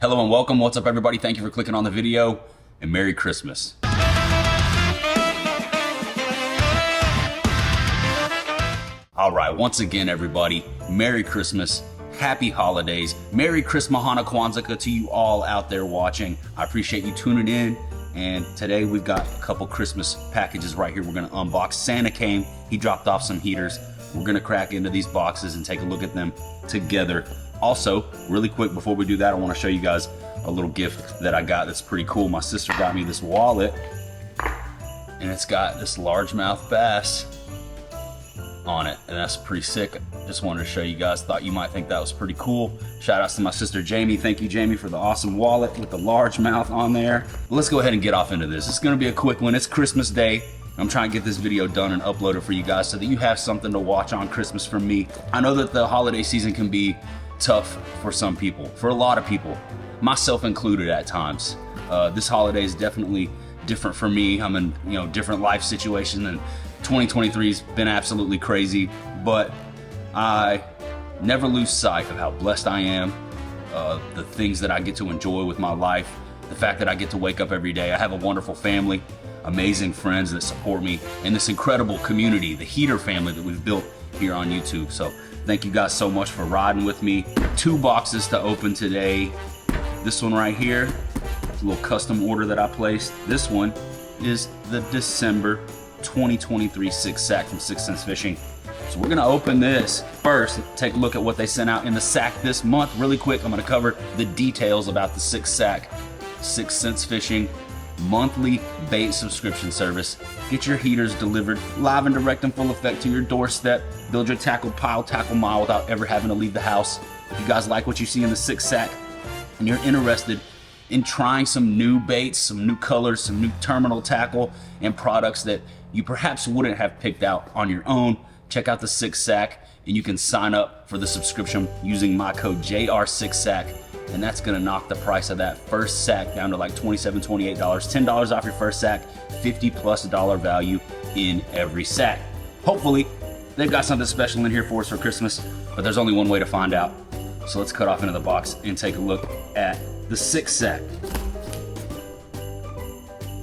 Hello and welcome. What's up, everybody? Thank you for clicking on the video, and Merry Christmas. All right, once again, everybody, Merry Christmas, Happy Holidays, Merry Christmas, Hana Kwanzaa to you all out there watching. I appreciate you tuning in, and today we've got a couple Christmas packages right here we're gonna unbox. Santa came, he dropped off some heaters. We're gonna crack into these boxes and take a look at them together. Also, really quick before we do that, I wanna show you guys a little gift that I got that's pretty cool. My sister got me this wallet, and it's got this largemouth bass on it, and that's pretty sick. Just wanted to show you guys, thought you might think that was pretty cool. Shout outs to my sister Jamie. Thank you, Jamie, for the awesome wallet with the largemouth on there. Well, let's go ahead and get off into this. It's gonna be a quick one. It's Christmas Day. I'm trying to get this video done and uploaded for you guys so that you have something to watch on Christmas from me. I know that the holiday season can be tough for some people, for a lot of people, myself included at times. This holiday is definitely different for me. I'm in different life situation, and 2023's been absolutely crazy, but I never lose sight of how blessed I am, the things that I get to enjoy with my life, the fact that I get to wake up every day. I have a wonderful family, amazing friends that support me, and this incredible community, the Heater family that we've built here on YouTube. So thank you guys so much for riding with me. 2 boxes to open today. This one right here, it's a little custom order that I placed. This one is the December 2023 six sack from 6 Cents Fishing. So we're gonna open this first, take a look at what they sent out in the sack this month. Really quick, I'm gonna cover the details about the 6 sack 6 Cents Fishing monthly bait subscription service. Get your heaters delivered live and direct in full effect to your doorstep. Build your tackle pile, tackle mile without ever having to leave the house. If you guys like what you see in the 6 sack and you're interested in trying some new baits, some new colors, some new terminal tackle and products that you perhaps wouldn't have picked out on your own, check out the 6 sack, and you can sign up for the subscription using my code JR6SACK, and that's gonna knock the price of that first sack down to like $27, $28, $10 off your first sack, $50+ value in every sack. Hopefully, they've got something special in here for us for Christmas, but there's only one way to find out. So let's cut off into the box and take a look at the 6 sack.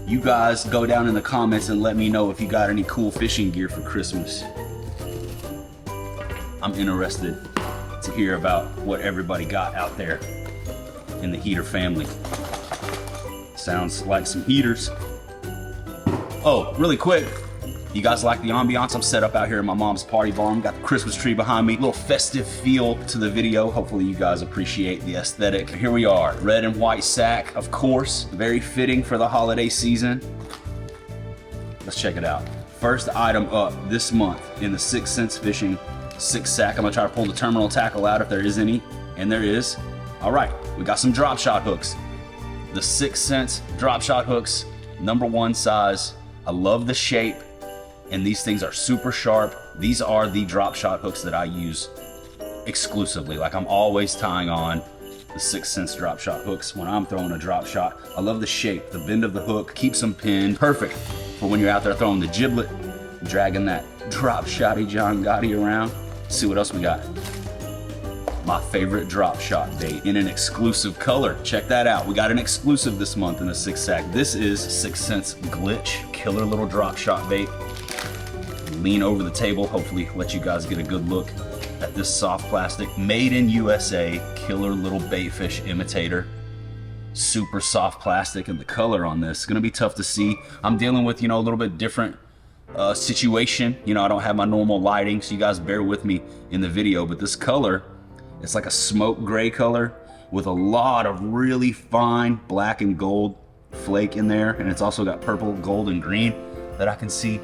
You guys go down in the comments and let me know if you got any cool fishing gear for Christmas. I'm interested to hear about what everybody got out there in the Heater family. Sounds like some heaters. Oh, really quick, you guys like the ambiance? I'm set up out here in my mom's party barn. Got the Christmas tree behind me. A little festive feel to the video. Hopefully you guys appreciate the aesthetic. Here we are, red and white sack, of course. Very fitting for the holiday season. Let's check it out. First item up this month in the 6 Cents Fishing 6 sack. I'm gonna try to pull the terminal tackle out if there is any, and there is. All right, we got some drop shot hooks. The 6 Cents drop shot hooks, #1 size. I love the shape, and these things are super sharp. These are the drop shot hooks that I use exclusively. Like, I'm always tying on the 6 Cents drop shot hooks when I'm throwing a drop shot. I love the shape, the bend of the hook, keeps them pinned. Perfect for when you're out there throwing the giblet, dragging that drop shotty John Gotti around. Let's see what else we got. My favorite drop shot bait in an exclusive color. Check that out. We got an exclusive this month in the 6 sack. This is 6 Cents Glitch, killer little drop shot bait. Lean over the table, hopefully let you guys get a good look at this soft plastic, made in USA, killer little bait fish imitator. Super soft plastic, and the color on this is gonna be tough to see. I'm dealing with, a little bit different situation. I don't have my normal lighting, so you guys bear with me in the video, but this color, it's like a smoke gray color with a lot of really fine black and gold flake in there, and it's also got purple, gold, and green that I can see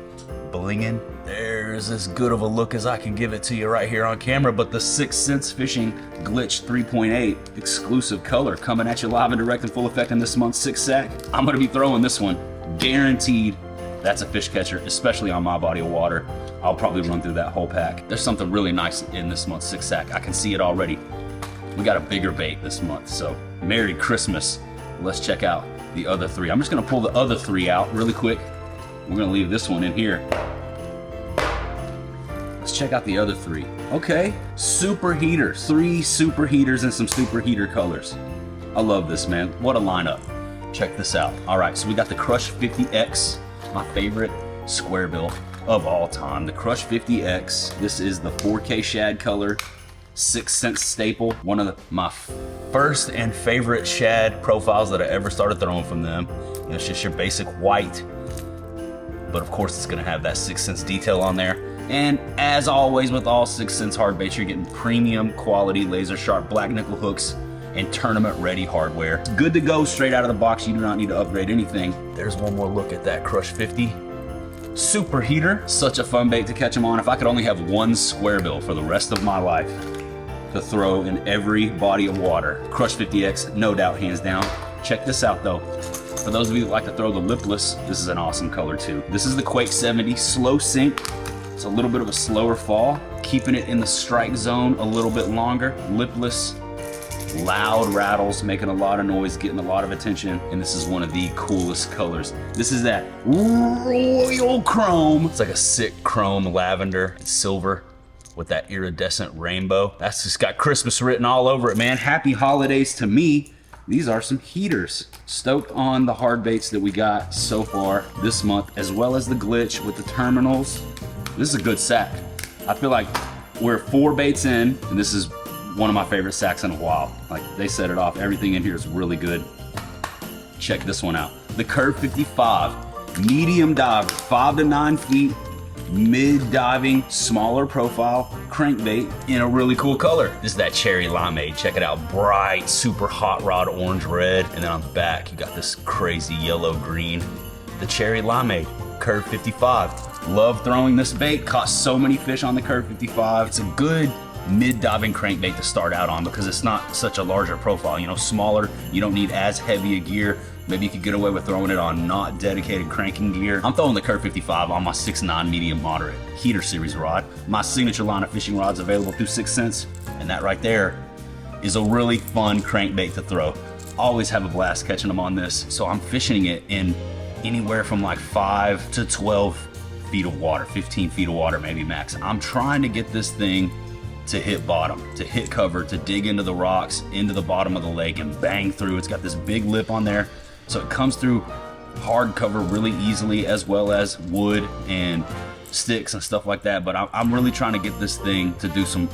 blinging. There's as good of a look as I can give it to you right here on camera, but the 6 Cents Fishing Glitch 3.8 exclusive color coming at you live and direct in full effect in this month's 6 sack. I'm gonna be throwing this one, guaranteed. That's a fish catcher, especially on my body of water. I'll probably run through that whole pack. There's something really nice in this month's 6 sack. I can see it already. We got a bigger bait this month, so Merry Christmas. Let's check out the other 3. I'm just gonna pull the other 3 out really quick. We're gonna leave this one in here. Let's check out the other 3. Okay, super heaters. 3 super heaters and some super heater colors. I love this, man. What a lineup. Check this out. All right, so we got the Crush 50X, my favorite square bill of all time. The Crush 50X. This is the 4K shad color, 6 cent staple. One of my first and favorite shad profiles that I ever started throwing from them. You know, it's just your basic white, but of course it's gonna have that 6 cents detail on there. And as always with all 6 cents hard baits, you're getting premium quality laser sharp black nickel hooks and tournament ready hardware. Good to go straight out of the box. You do not need to upgrade anything. There's one more look at that Crush 50 Super Heater. Such a fun bait to catch them on. If I could only have one square bill for the rest of my life to throw in every body of water, Crush 50X, no doubt, hands down. Check this out though. For those of you that like to throw the lipless, this is an awesome color too. This is the Quake 70 slow sink. It's a little bit of a slower fall, keeping it in the strike zone a little bit longer. Lipless, loud rattles, making a lot of noise, getting a lot of attention, and this is one of the coolest colors. This is that royal chrome. It's like a sick chrome lavender and silver with that iridescent rainbow. That's just got Christmas written all over it, man. Happy holidays to me. These are some heaters. Stoked on the hard baits that we got so far this month, as well as the glitch with the terminals. This is a good sack. I feel like we're 4 baits in, and this is one of my favorite sacks in a while. Like, they set it off. Everything in here is really good. Check this one out. The Curve 55, medium diver, 5 to 9 feet, mid diving, smaller profile crankbait in a really cool color. This is that cherry limeade. Check it out. Bright, super hot rod orange red. And then on the back, you got this crazy yellow green. The cherry limeade, Curve 55. Love throwing this bait. Caught so many fish on the Curve 55. It's a good mid-diving crankbait to start out on because it's not such a larger profile, you know, smaller. You don't need as heavy a gear. Maybe you could get away with throwing it on not dedicated cranking gear. I'm throwing the Curve 55 on my 6'9" medium moderate heater series rod. My signature line of fishing rods available through 6 cents, and that right there is a really fun crankbait to throw. Always have a blast catching them on this. So I'm fishing it in anywhere from like 5 to 12 feet of water, 15 feet of water maybe max. I'm trying to get this thing to hit bottom, to hit cover, to dig into the rocks, into the bottom of the lake and bang through. It's got this big lip on there, so it comes through hard cover really easily, as well as wood and sticks and stuff like that. But I'm really trying to get this thing to do some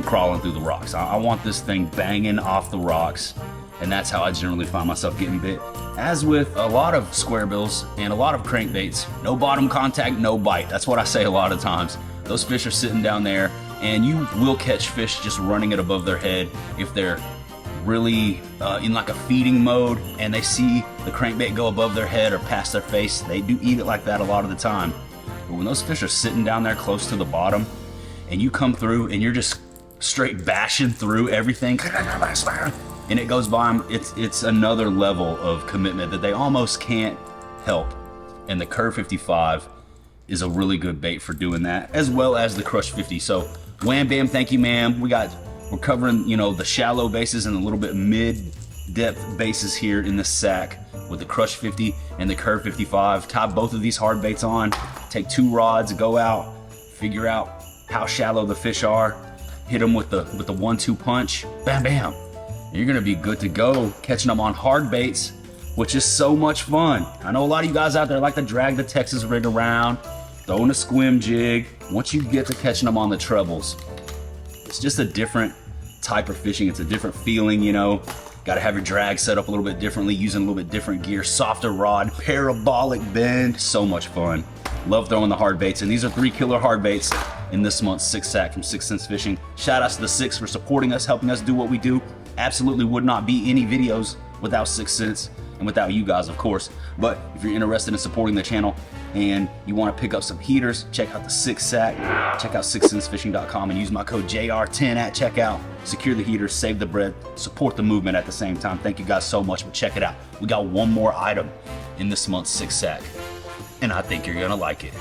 crawling through the rocks. I want this thing banging off the rocks, and that's how I generally find myself getting bit. As with a lot of square bills and a lot of crankbaits, no bottom contact, no bite. That's what I say a lot of times. Those fish are sitting down there, and you will catch fish just running it above their head if they're really in like a feeding mode and they see the crankbait go above their head or past their face. They do eat it like that a lot of the time. But when those fish are sitting down there close to the bottom and you come through and you're just straight bashing through everything and it goes by them, it's another level of commitment that they almost can't help. And the Curve 55 is a really good bait for doing that, as well as the Crush 50. So wham bam, thank you ma'am. We're covering, you know, the shallow bases and a little bit mid-depth bases here in the sack with the Crush 50 and the Curve 55. Tie both of these hard baits on, take 2 rods, go out, figure out how shallow the fish are, hit them with the 1-2 punch, bam bam. And you're gonna be good to go, catching them on hard baits, which is so much fun. I know a lot of you guys out there like to drag the Texas rig around, throwing a squim jig. Once you get to catching them on the trebles, it's just a different type of fishing. It's a different feeling, you know. Got to have your drag set up a little bit differently, using a little bit different gear, softer rod, parabolic bend. So much fun. Love throwing the hard baits, and these are 3 killer hard baits in this month's 6 sack from 6 Cents Fishing. Shout outs to the 6 for supporting us, helping us do what we do. Absolutely would not be any videos without 6 Cents and without you guys, of course. But if you're interested in supporting the channel and you want to pick up some heaters, check out the 6 sack. Check out 6centsfishing.com and use my code JR10 at checkout. Secure the heaters, save the bread, support the movement at the same time. Thank you guys so much, but check it out. We got one more item in this month's 6 sack, and I think you're gonna like it.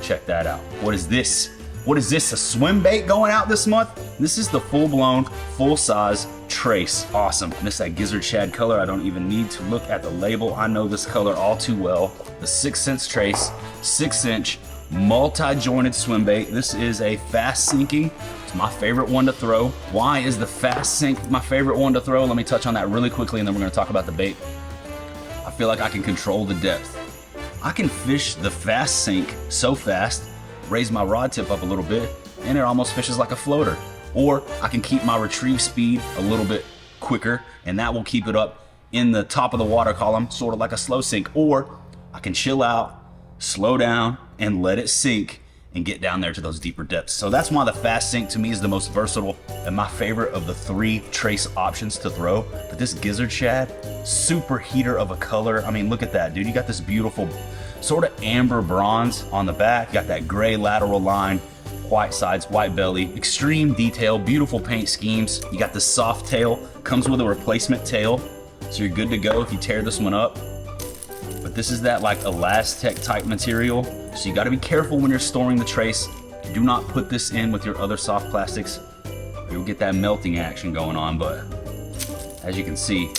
Check that out. What is this? What is this, a swim bait going out this month? This is the full-blown, full-size Trace. Awesome. And it's that gizzard shad color. I don't even need to look at the label. I know this color all too well. The 6 Cents Trace, 6-inch multi-jointed swim bait. This is a fast sinking. It's my favorite one to throw. Why is the fast sink my favorite one to throw? Let me touch on that really quickly and then we're gonna talk about the bait. I feel like I can control the depth. I can fish the fast sink so fast, raise my rod tip up a little bit, and it almost fishes like a floater. Or I can keep my retrieve speed a little bit quicker, and that will keep it up in the top of the water column, sort of like a slow sink. Or I can chill out, slow down, and let it sink and get down there to those deeper depths. So that's why the fast sink to me is the most versatile and my favorite of the 3 trace options to throw. But this gizzard shad, super heater of a color. I mean, look at that, dude. You got this beautiful sort of amber bronze on the back. You got that gray lateral line, white sides, white belly, extreme detail, beautiful paint schemes. You got the soft tail, comes with a replacement tail, so you're good to go if you tear this one up. But this is that like Elastec type material, so you got to be careful when you're storing the trace. Do not put this in with your other soft plastics. You'll get that melting action going on. But as you can see,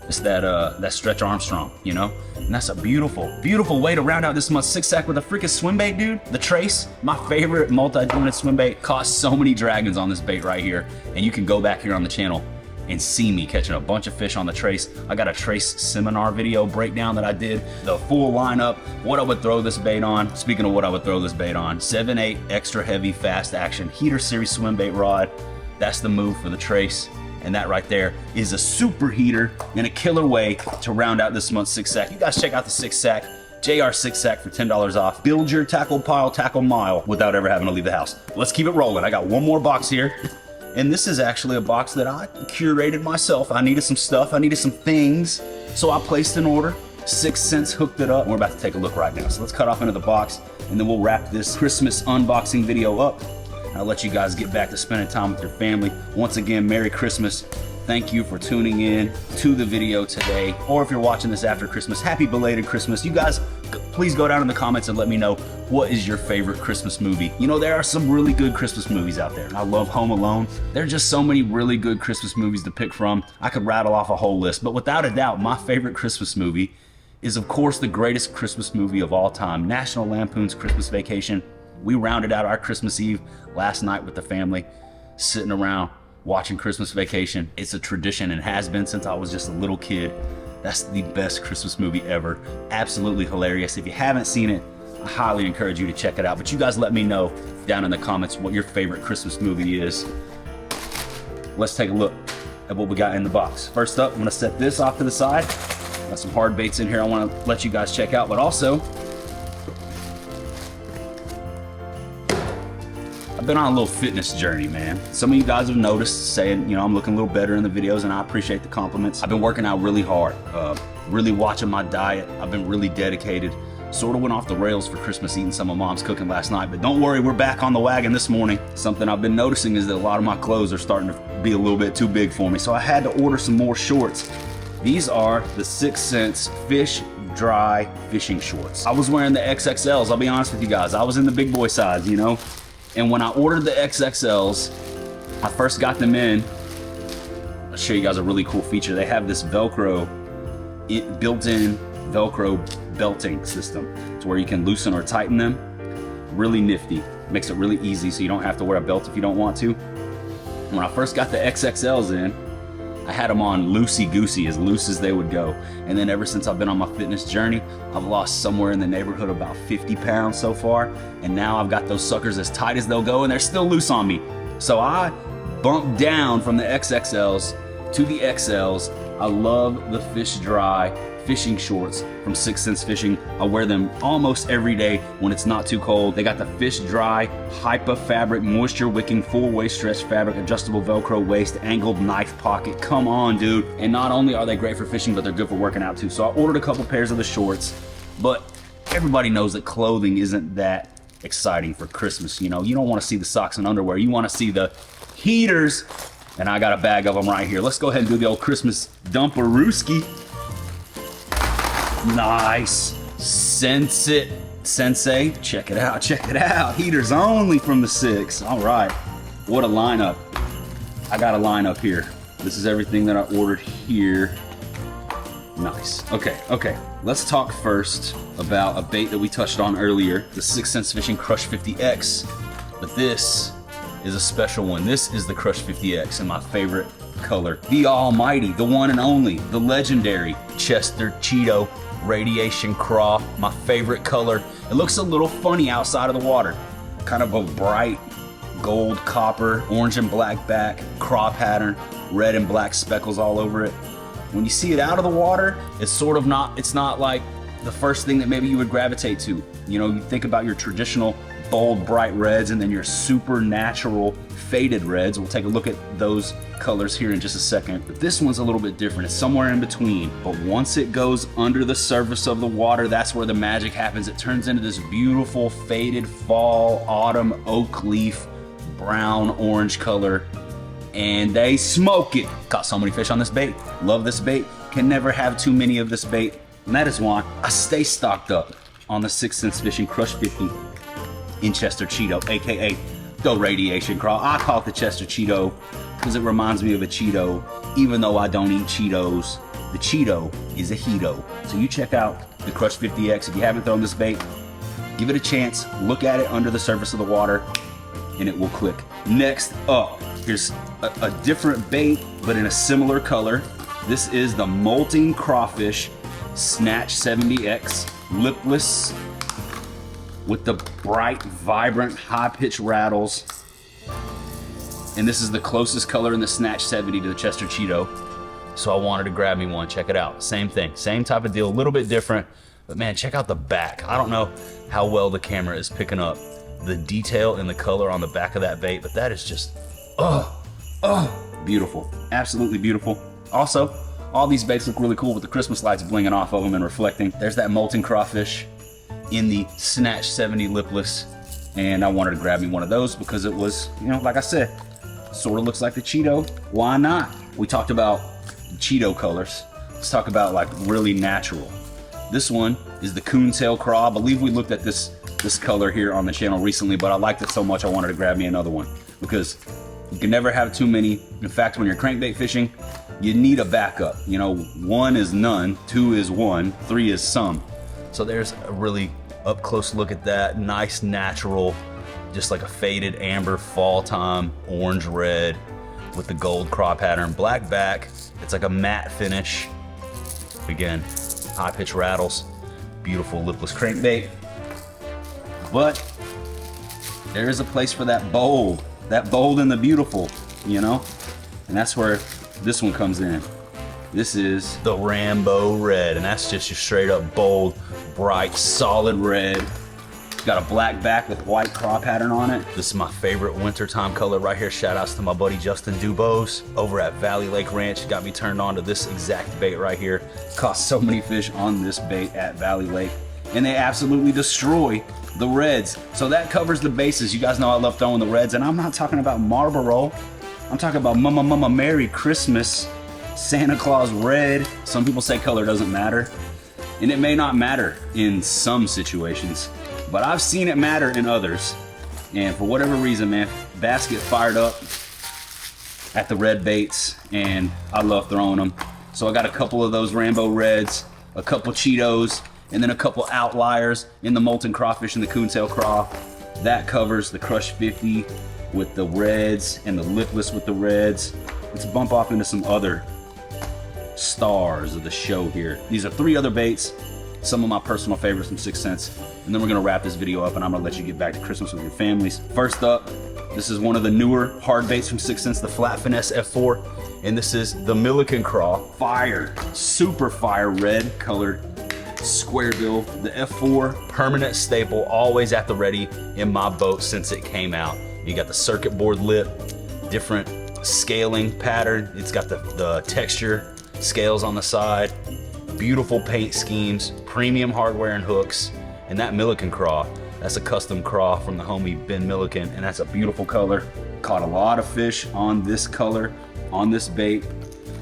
it's that Stretch Armstrong, you know? And that's a beautiful, beautiful way to round out this month's 6-sack with a freaking swim bait, dude. The Trace, my favorite multi-jointed swim bait, caught so many dragons on this bait right here. And you can go back here on the channel and see me catching a bunch of fish on the Trace. I got a Trace seminar video breakdown that I did, the full lineup, what I would throw this bait on. Speaking of what I would throw this bait on, 7/8 extra heavy fast action heater series swim bait rod. That's the move for the Trace. And that right there is a super heater and a killer way to round out this month's 6-sack. You guys check out the 6-sack, JR 6-sack for $10 off. Build your tackle pile, tackle mile without ever having to leave the house. Let's keep it rolling. I got one more box here. And this is actually a box that I curated myself. I needed some stuff, I needed some things. So I placed an order, 6 cents, hooked it up. And we're about to take a look right now. So let's cut off into the box and then we'll wrap this Christmas unboxing video up. I'll let you guys get back to spending time with your family. Once again, Merry Christmas. Thank you for tuning in to the video today. Or if you're watching this after Christmas, happy belated Christmas. You guys, please go down in the comments and let me know what is your favorite Christmas movie. You know, there are some really good Christmas movies out there. I love Home Alone. There are just so many really good Christmas movies to pick from. I could rattle off a whole list, but without a doubt, my favorite Christmas movie is, of course, the greatest Christmas movie of all time, National Lampoon's Christmas Vacation. We rounded out our Christmas Eve last night with the family, sitting around watching Christmas Vacation. It's a tradition and has been since I was just a little kid. That's the best Christmas movie ever. Absolutely hilarious. If you haven't seen it, I highly encourage you to check it out. But you guys let me know down in the comments what your favorite Christmas movie is. Let's take a look at what we got in the box. First up, I'm gonna set this off to the side. Got some hard baits in here I wanna let you guys check out, but also, I've been on a little fitness journey, man. Some of you guys have noticed saying, you know, I'm looking a little better in the videos, and I appreciate the compliments. I've been working out really hard, really watching my diet. I've been really dedicated. Sort of went off the rails for Christmas eating some of Mom's cooking last night, but don't worry, we're back on the wagon this morning. Something I've been noticing is that a lot of my clothes are starting to be a little bit too big for me, so I had to order some more shorts. These are the 6 cents Fish Dry fishing shorts. I was wearing the XXLs, I'll be honest with you guys. I was in the big boy size, you know? And when I ordered the XXLs, I first got them in. I'll show you guys a really cool feature. They have this Velcro, built-in Velcro belting system. It's where you can loosen or tighten them. Really nifty. Makes it really easy so you don't have to wear a belt if you don't want to. And when I first got the XXLs in, I had them on loosey-goosey, as loose as they would go. And then ever since I've been on my fitness journey, I've lost somewhere in the neighborhood of about 50 pounds so far. And now I've got those suckers as tight as they'll go, and they're still loose on me. So I bumped down from the XXLs to the XLs. I love the Fish Dry fishing shorts from 6 Cents Fishing. I wear them almost every day when it's not too cold. They got the Fish Dry Hypa fabric, moisture wicking, full waist stretch fabric, adjustable Velcro waist, angled knife pocket. Come on, dude. And not only are they great for fishing, but they're good for working out too. So I ordered a couple pairs of the shorts, but everybody knows that clothing isn't that exciting for Christmas. You know, you don't want to see the socks and underwear. You want to see the heaters, and I got a bag of them right here. Let's go ahead and do the old Christmas dumperooski. Nice. Sensei, check it out, check it out. Heaters only from the 6. All right, what a lineup. I got a lineup here. This is everything that I ordered here. Nice. Okay. Let's talk first about a bait that we touched on earlier, the 6th Sense Fishing Crush 50X. But this is a special one. This is the Crush 50X in my favorite color. The almighty, the one and only, the legendary Chester Cheeto Radiation Craw, my favorite color. It looks a little funny outside of the water. Kind of a bright gold, copper, orange and black back, craw pattern, red and black speckles all over it. When you see it out of the water, it's not like the first thing that maybe you would gravitate to. You know, you think about your traditional bold, bright reds and then your super natural faded reds. We'll take a look at those colors here in just a second. But this one's a little bit different. It's somewhere in between. But once it goes under the surface of the water, that's where the magic happens. It turns into this beautiful faded fall, autumn, oak leaf, brown, orange color. And they smoke it. Caught so many fish on this bait. Love this bait. Can never have too many of this bait. And that is why I stay stocked up on the 6th Sense Fishing Crush 50 in Chester Cheeto, aka the Radiation Craw. I call it the Chester Cheeto because it reminds me of a Cheeto. Even though I don't eat Cheetos, the Cheeto is a Heato. So you check out the Crush 50X. If you haven't thrown this bait, give it a chance. Look at it under the surface of the water and it will click. Next up, here's a different bait, but in a similar color. This is the Molting Crawfish Snatch 70X, lipless, with the bright, vibrant, high-pitched rattles. And this is the closest color in the Snatch 70 to the Chester Cheeto. So I wanted to grab me one, check it out. Same thing, same type of deal, a little bit different. But man, check out the back. I don't know how well the camera is picking up the detail and the color on the back of that bait, but that is just, beautiful. Absolutely beautiful. Also, all these baits look really cool with the Christmas lights blinging off of them and reflecting. There's that Molting Crawfish in the Snatch 70 lipless, and I wanted to grab me one of those because it was, you know, like I said, sort of looks like the Cheeto. Why not? We talked about Cheeto colors. Let's talk about like really natural. This one is the Coontail Craw. I believe we looked at this color here on the channel recently, but I liked it so much I wanted to grab me another one because you can never have too many. In fact, when you're crankbait fishing, you need a backup. You know, 1 is none, 2 is 1, 3 is some. So there's a really up close look at that. Nice natural, just like a faded amber fall time, orange red with the gold craw pattern, black back. It's like a matte finish. Again, high pitch rattles, beautiful lipless crankbait. But there is a place for that bold and the beautiful, you know? And that's where this one comes in. This is the Rambo Red, and that's just your straight up bold, bright, solid red. Got a black back with white craw pattern on it. This is my favorite wintertime color right here. Shout outs to my buddy Justin Dubose over at Valley Lake Ranch. Got me turned on to this exact bait right here. Caught so many fish on this bait at Valley Lake, and they absolutely destroy the reds. So that covers the bases. You guys know I love throwing the reds, and I'm not talking about Marlboro. I'm talking about Mama Merry Christmas, Santa Claus red. Some people say color doesn't matter, and it may not matter in some situations, but I've seen it matter in others. And for whatever reason, man, bass get fired up at the red baits, and I love throwing them. So I got a couple of those Rambo Reds, a couple Cheetos, and then a couple outliers in the Molten Crawfish and the Coontail Craw. That covers the Crush 50 with the reds and the lipless with the reds. Let's bump off into some other stars of the show here. These are 3 other baits, some of my personal favorites from 6th Sense, and then we're gonna wrap this video up and I'm gonna let you get back to Christmas with your families. First up, this is one of the newer hard baits from 6th Sense, the Flat Finesse F4, and this is the Milliken Craw. Fire, super fire red colored square bill. The F4, permanent staple, always at the ready in my boat since it came out. You got the circuit board lip, different scaling pattern. It's got the texture scales on the side, beautiful paint schemes, premium hardware and hooks, and that Milliken Craw, that's a custom craw from the homie Ben Milliken, and that's a beautiful color. Caught a lot of fish on this color, on this bait.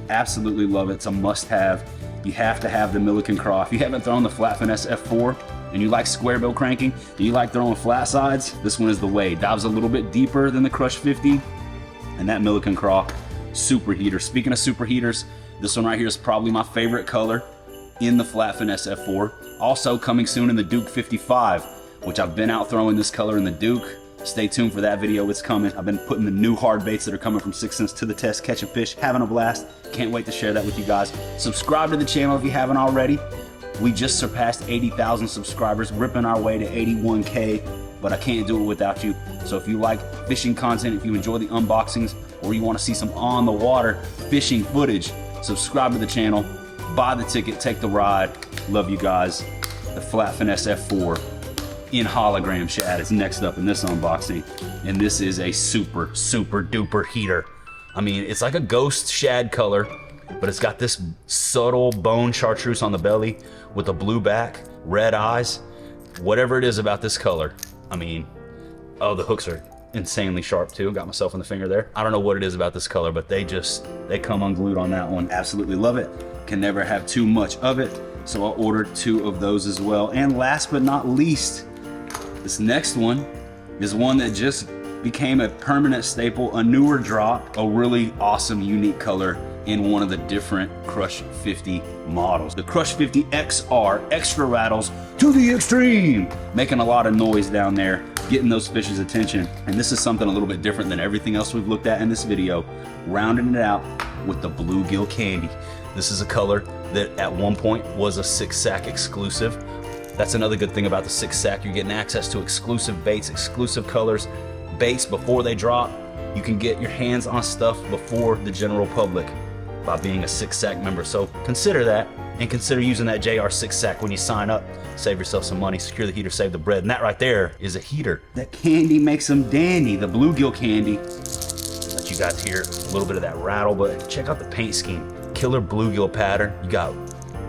Absolutely love it. It's a must-have. You have to have the Milliken Craw. If you haven't thrown the Flat Finesse F4 and you like square bill cranking, and you like throwing flat sides, this one is the way. Dives a little bit deeper than the Crush 50, and that Milliken Craw, super heater. Speaking of super heaters, this one right here is probably my favorite color in the Flatfin SF4. Also coming soon in the Duke 55, which I've been out throwing this color in the Duke. Stay tuned for that video, it's coming. I've been putting the new hard baits that are coming from 6th Sense to the test, catching fish, having a blast. Can't wait to share that with you guys. Subscribe to the channel if you haven't already. We just surpassed 80,000 subscribers, ripping our way to 81K, but I can't do it without you. So if you like fishing content, if you enjoy the unboxings, or you want to see some on the water fishing footage, subscribe to the channel, buy the ticket, take the ride. Love you guys. The Flatfin SF4 in hologram shad is next up in this unboxing, and this is a super duper heater. I mean, it's like a ghost shad color, but it's got this subtle bone chartreuse on the belly with a blue back, red eyes. Whatever it is about this color, I mean, oh, the hooks are insanely sharp too. Got myself in the finger there. I don't know what it is about this color, but they come unglued on that one. Absolutely love it. Can never have too much of it, so I ordered 2 of those as well. And last but not least, this next one is one that just became a permanent staple, a newer drop, a really awesome, unique color in one of the different Crush 50 models. The Crush 50 XR, extra rattles to the extreme, making a lot of noise down there, getting those fish's attention. And this is something a little bit different than everything else we've looked at in this video, rounding it out with the bluegill candy. This is a color that at one point was a 6-sack exclusive. That's another good thing about the 6-sack. You're getting access to exclusive baits, exclusive colors, baits before they drop. You can get your hands on stuff before the general public by being a 6-sack member. So consider that, and consider using that JR 6-sack when you sign up. Save yourself some money, secure the heater, save the bread. And that right there is a heater. That candy makes them dandy, the bluegill candy. Let you guys hear a little bit of that rattle, but check out the paint scheme. Killer bluegill pattern. You got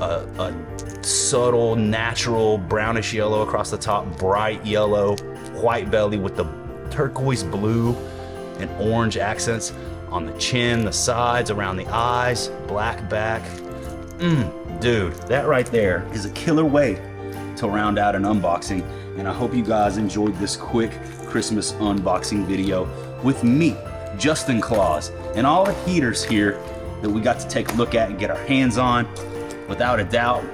a subtle, natural brownish yellow across the top, bright yellow, white belly with the turquoise blue and orange accents on the chin, the sides, around the eyes, black back. Dude, that right there is a killer way to round out an unboxing. And I hope you guys enjoyed this quick Christmas unboxing video with me, Justin Claus, and all the heaters here that we got to take a look at and get our hands on. Without a doubt,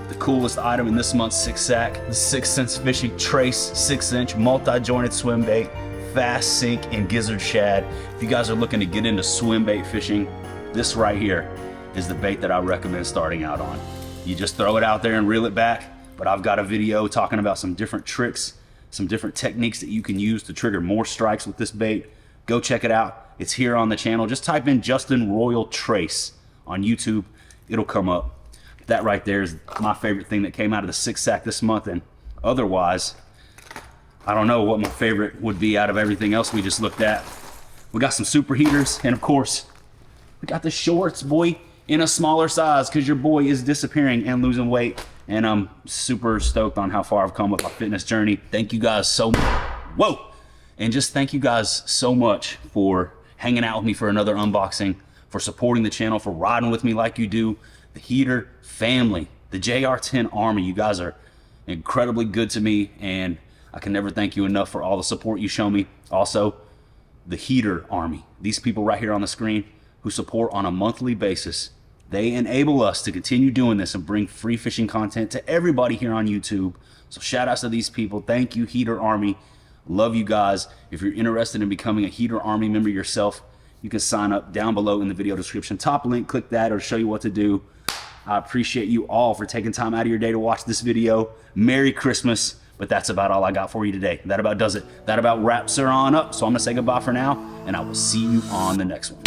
the coolest item in this month's 6-sack, the 6th Sense Fishing Trace 6-inch multi-jointed swim bait, fast sink and gizzard shad. If you guys are looking to get into swim bait fishing, this right here is the bait that I recommend starting out on. You just throw it out there and reel it back, but I've got a video talking about some different tricks, some different techniques that you can use to trigger more strikes with this bait. Go check it out. It's here on the channel. Just type in Justin Royal Trace on YouTube. It'll come up. That right there is my favorite thing that came out of the 6-sack this month. And otherwise, I don't know what my favorite would be out of everything else we just looked at. We got some super heaters, and of course, we got the shorts, boy, in a smaller size, because your boy is disappearing and losing weight. And I'm super stoked on how far I've come with my fitness journey. Thank you guys so much. Whoa! And just thank you guys so much for hanging out with me for another unboxing, for supporting the channel, for riding with me like you do. The heater family, the JR10 Army, you guys are incredibly good to me, and I can never thank you enough for all the support you show me. Also, the heater Army, these people right here on the screen who support on a monthly basis, they enable us to continue doing this and bring free fishing content to everybody here on YouTube. So shout outs to these people. Thank you, Heater Army. Love you guys. If you're interested in becoming a Heater Army member yourself, you can sign up down below in the video description. Top link, click that, or show you what to do. I appreciate you all for taking time out of your day to watch this video. Merry Christmas. But that's about all I got for you today. That about does it. That about wraps her on up. So I'm gonna say goodbye for now, and I will see you on the next one.